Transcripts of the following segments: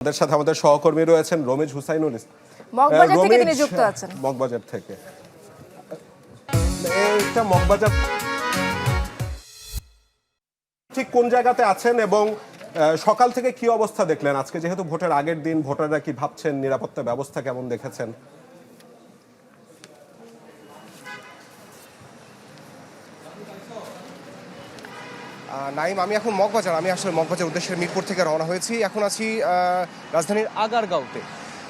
আমাদের সাথে আমাদের সহকর্মী রয়েছেন রমেশ হুসাইনুল মগবাজার থেকে তিনি যুক্ত আছেন। মগবাজার থেকে এটা মগবাজার ঠিক কোন জায়গাতে আছেন এবং সকাল থেকে কি অবস্থা দেখলেন? আজকে যেহেতু ভোটের আগের দিন, ভোটাররা কি ভাবছেন, নিরাপত্তা ব্যবস্থা কেমন দেখেছেন? নাইম, আমি এখন আমি আসলে মগবাজার উদ্দেশ্যে মিরপুর থেকে রওনা হয়েছি। এখন আছি রাজধানীর আগারগাঁওতে।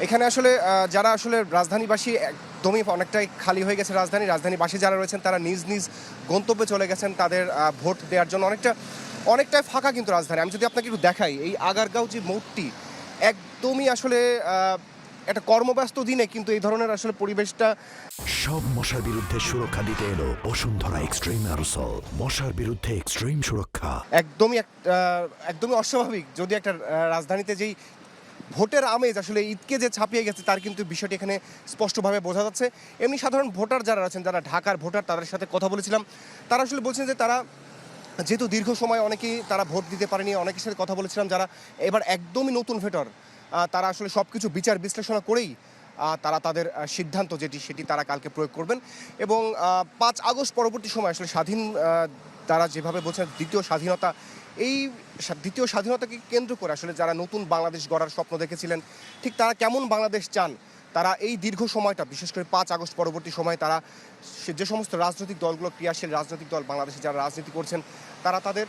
এখানে আসলে যারা আসলে রাজধানীবাসী একদমই অনেকটাই খালি হয়ে গেছে। রাজধানীবাসী যারা রয়েছেন তারা নিজ নিজ গন্তব্যে চলে গেছেন তাদের ভোট দেওয়ার জন্য। অনেকটাই ফাঁকা কিন্তু রাজধানী। আমি যদি আপনাকে একটু দেখাই, এই আগারগাঁও যে মোড়টি একদমই আসলে একটা কর্মব্যস্ত দিনে কিন্তু এই ধরনের আসলে পরিবেশটা। সব মশার বিরুদ্ধে সুরক্ষা দিতে এলো বসুন্ধরা এক্সট্রিম অ্যারোসল। মশার বিরুদ্ধে এক্সট্রিম সুরক্ষা। একদমই অস্বাভাবিক। যদি একটা রাজধানীতে যেই ভোটের আমেজ আসলে ঈদকে যে ছাপিয়ে গেছে তার কিন্তু বিষয়টি এখানে স্পষ্টভাবে বোঝা যাচ্ছে। এমনি সাধারণ ভোটার যারা আছেন, যারা ঢাকার ভোটার, তাদের সাথে কথা বলেছিলাম। তারা আসলে বলছেন যে তারা যেহেতু দীর্ঘ সময় অনেকেই তারা ভোট দিতে পারেনি, অনেকের সাথে কথা বলেছিলাম যারা এবার একদমই নতুন ভোটার, তারা আসলে সব কিছু বিচার বিশ্লেষণা করেই তারা তাদের সিদ্ধান্ত সেটি তারা কালকে প্রয়োগ করবেন। এবং 5 আগস্ট পরবর্তী সময় আসলে তারা যেভাবে বলছেন এই দ্বিতীয় স্বাধীনতাকে কেন্দ্র করে আসলে যারা নতুন বাংলাদেশ গড়ার স্বপ্ন দেখেছিলেন, ঠিক তারা কেমন বাংলাদেশ চান, তারা এই দীর্ঘ সময়টা, বিশেষ করে 5 আগস্ট পরবর্তী সময় তারা যে সমস্ত রাজনৈতিক দলগুলো, ক্রিয়াশীল রাজনৈতিক দল বাংলাদেশে যারা রাজনীতি করছেন, তারা তাদের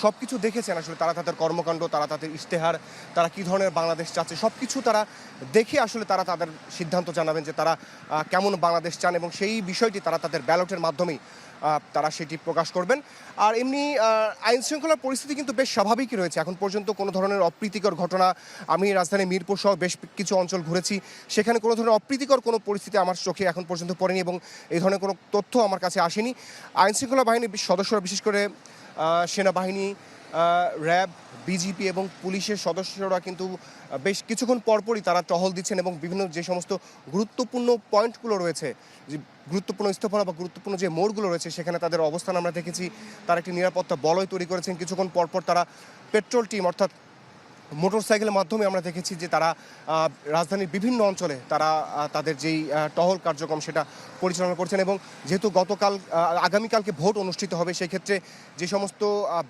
সব কিছু দেখেছেন। আসলে তারা তাদের কর্মকাণ্ড, তারা তাদের ইশতেহার, তারা কী ধরনের বাংলাদেশ চাচ্ছে, সব কিছু তারা দেখে আসলে তারা তাদের সিদ্ধান্ত জানাবেন যে তারা কেমন বাংলাদেশ চান, এবং সেই বিষয়টি তারা তাদের ব্যালটের মাধ্যমেই তারা সেটি প্রকাশ করবেন। আর এমনি আইন শৃঙ্খলার পরিস্থিতি কিন্তু বেশ স্বাভাবিকই রয়েছে। এখন পর্যন্ত কোনো ধরনের অপ্রীতিকর ঘটনা, আমি রাজধানী মিরপুর সহ বেশ কিছু অঞ্চল ঘুরেছি, সেখানে কোনো ধরনের অপ্রীতিকর কোনো পরিস্থিতি আমার চোখে এখন পর্যন্ত পড়েনি এবং এই ধরনের কোনো তথ্য আমার কাছে আসেনি। আইন শৃঙ্খলা বাহিনীর সদস্যরা, বিশেষ করে সেনাবাহিনী, র্যাব, বিজিপি এবং পুলিশের সদস্যরা কিন্তু বেশ কিছুক্ষণ পরপরই তারা টহল দিচ্ছেন এবং বিভিন্ন যে সমস্ত গুরুত্বপূর্ণ পয়েন্টগুলো রয়েছে, যে গুরুত্বপূর্ণ স্থাপনা বা গুরুত্বপূর্ণ যে মোড়গুলো রয়েছে, সেখানে তাদের অবস্থান আমরা দেখেছি। তারা একটি নিরাপত্তা বলয় তৈরি করেছেন। কিছুক্ষণ পরপর তারা পেট্রোল টিম, অর্থাৎ মোটরসাইকেলের মাধ্যমে আমরা দেখেছি যে তারা রাজধানীর বিভিন্ন অঞ্চলে তারা তাদের যেই টহল কার্যক্রম সেটা পরিচালনা করছেন। এবং যেহেতু আগামীকালকে ভোট অনুষ্ঠিত হবে, সেই ক্ষেত্রে যে সমস্ত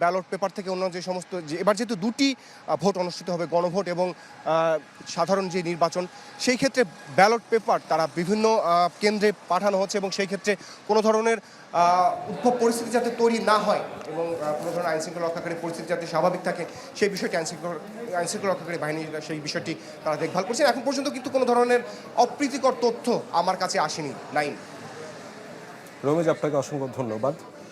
ব্যালট পেপার থেকে অন্য যে সমস্ত, এবার যেহেতু 2টি ভোট অনুষ্ঠিত হবে, গণভোট এবং সাধারণ যে নির্বাচন, সেই ক্ষেত্রে ব্যালট পেপার তারা বিভিন্ন কেন্দ্রে পাঠানো হচ্ছে এবং সেই ক্ষেত্রে কোনো ধরনের উদ্ভব পরিস্থিতি যাতে তৈরি না হয় এবং কোনো ধরনের আইনশৃঙ্খলা রক্ষাকারী পরিস্থিতি যাতে স্বাভাবিক থাকে, সেই বিষয়টি আইনশৃঙ্খলা রক্ষাকারী বাহিনী সেই বিষয়টি তারা দেখভাল করছেন। এখন পর্যন্ত কিন্তু কোনো ধরনের অপ্রীতিকর তথ্য আমার কাছে আসেনি। নাইম, রমেশ, আপনাকে অসংখ্য ধন্যবাদ।